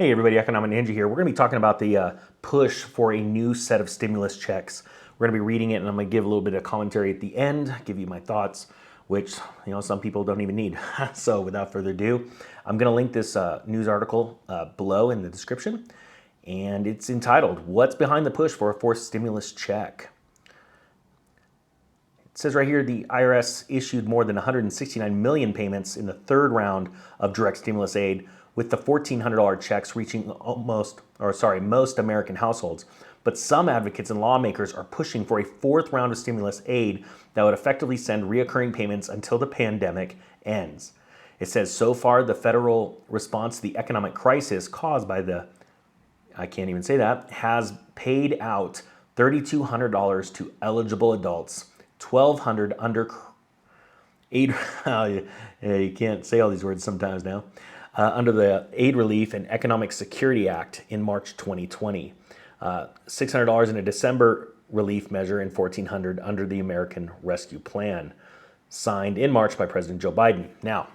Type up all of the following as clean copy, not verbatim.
Hey everybody, Economic Ninja here. We're going to be talking about the push for a new set of stimulus checks. We're going to be reading it and I'm going to give a little bit of commentary at the end, give you my thoughts, which some people don't even need. So without further ado, I'm going to link this news article below in the description, and it's entitled, "What's Behind the Push for a Fourth Stimulus Check?" It says right here, the IRS issued more than 169 million payments in the third round of direct stimulus aid, with the $1,400 checks reaching most American households. But some advocates and lawmakers are pushing for a fourth round of stimulus aid that would effectively send reoccurring payments until the pandemic ends. It says so far the federal response to the economic crisis caused by I can't even say that, has paid out $3,200 to eligible adults, $1,200 under aid. You can't say all these words sometimes now. Under the Aid Relief and Economic Security Act in March 2020, $600 in a December relief measure, and $1,400 under the American Rescue Plan, signed in March by President Joe Biden. Now,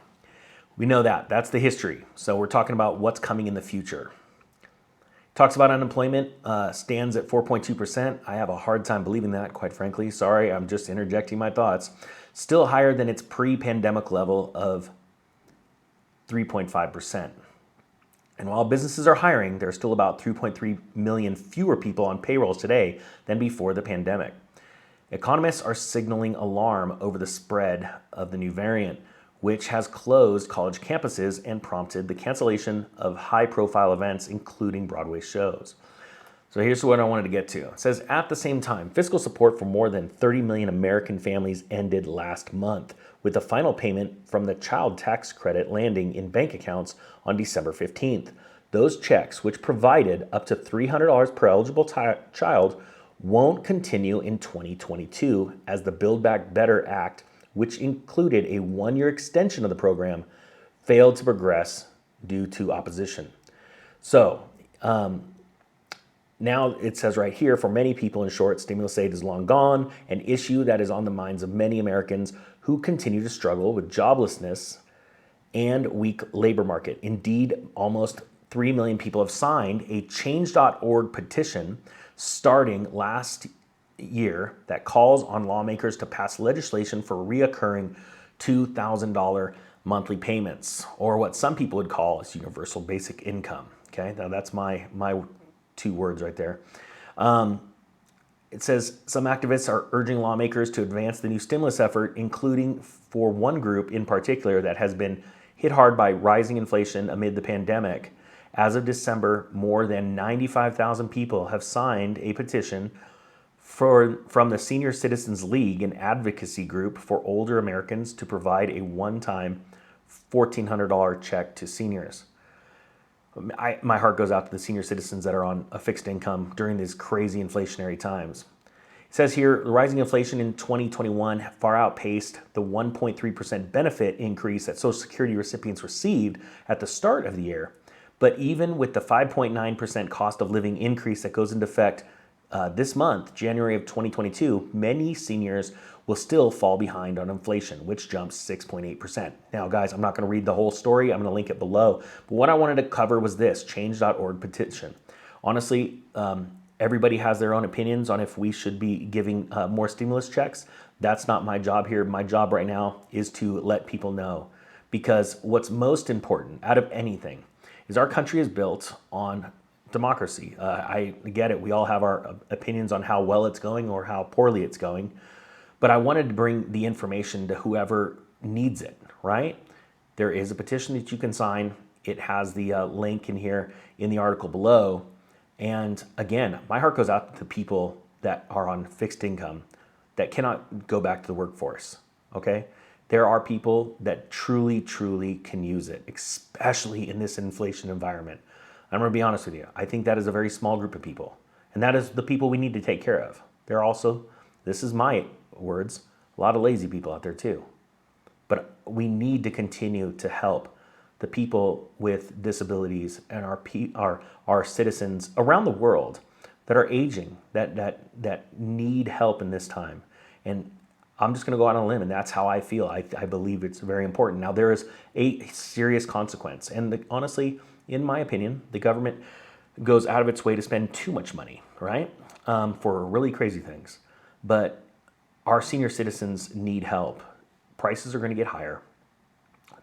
we know that's the history. So we're talking about what's coming in the future. Talks about unemployment stands at 4.2%. I have a hard time believing that, quite frankly. Sorry, I'm just interjecting my thoughts. Still higher than its pre-pandemic level of 3.5%. And while businesses are hiring, there are still about 3.3 million fewer people on payrolls today than before the pandemic. Economists are signaling alarm over the spread of the new variant, which has closed college campuses and prompted the cancellation of high-profile events, including Broadway shows. So here's what I wanted to get to. It says, at the same time, fiscal support for more than 30 million American families ended last month, with the final payment from the child tax credit landing in bank accounts on December 15th. Those checks, which provided up to $300 per eligible child, won't continue in 2022, as the Build Back Better Act, which included a one-year extension of the program, failed to progress due to opposition. So, now it says right here, for many people, in short, stimulus aid is long gone, an issue that is on the minds of many Americans who continue to struggle with joblessness and weak labor market. Indeed, almost 3 million people have signed a change.org petition starting last year that calls on lawmakers to pass legislation for reoccurring $2,000 monthly payments, or what some people would call as universal basic income. Okay, now that's my two words right there. It says some activists are urging lawmakers to advance the new stimulus effort, including for one group in particular that has been hit hard by rising inflation amid the pandemic. As of December, more than 95,000 people have signed a petition from the Senior Citizens League, an advocacy group for older Americans, to provide a one-time $1,400 check to seniors. My heart goes out to the senior citizens that are on a fixed income during these crazy inflationary times. It says here, the rising inflation in 2021 far outpaced the 1.3% benefit increase that Social Security recipients received at the start of the year. But even with the 5.9% cost of living increase that goes into effect this month, January of 2022, many seniors will still fall behind on inflation, which jumps 6.8%. Now, guys, I'm not going to read the whole story. I'm going to link it below. But what I wanted to cover was this change.org petition. Honestly, everybody has their own opinions on if we should be giving more stimulus checks. That's not my job here. My job right now is to let people know, because what's most important out of anything is our country is built on democracy. I get it. We all have our opinions on how well it's going or how poorly it's going. But I wanted to bring the information to whoever needs it, right? There is a petition that you can sign. It has the link in here in the article below. And again, my heart goes out to people that are on fixed income that cannot go back to the workforce, okay? There are people that truly, truly can use it, especially in this inflation environment. I'm going to be honest with you. I think that is a very small group of people. And that is the people we need to take care of. There are also, this is my words, a lot of lazy people out there too. But we need to continue to help the people with disabilities and our citizens around the world that are aging, that need help in this time. And I'm just going to go out on a limb, and that's how I feel. I believe it's very important. Now, there is a serious consequence. And honestly, in my opinion, the government goes out of its way to spend too much money, right? For really crazy things. But our senior citizens need help. Prices are going to get higher.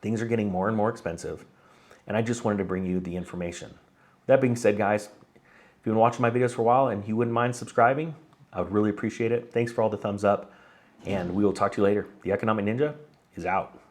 Things are getting more and more expensive. And I just wanted to bring you the information. That being said, guys, if you've been watching my videos for a while and you wouldn't mind subscribing, I would really appreciate it. Thanks for all the thumbs up, and we will talk to you later. The Economic Ninja is out.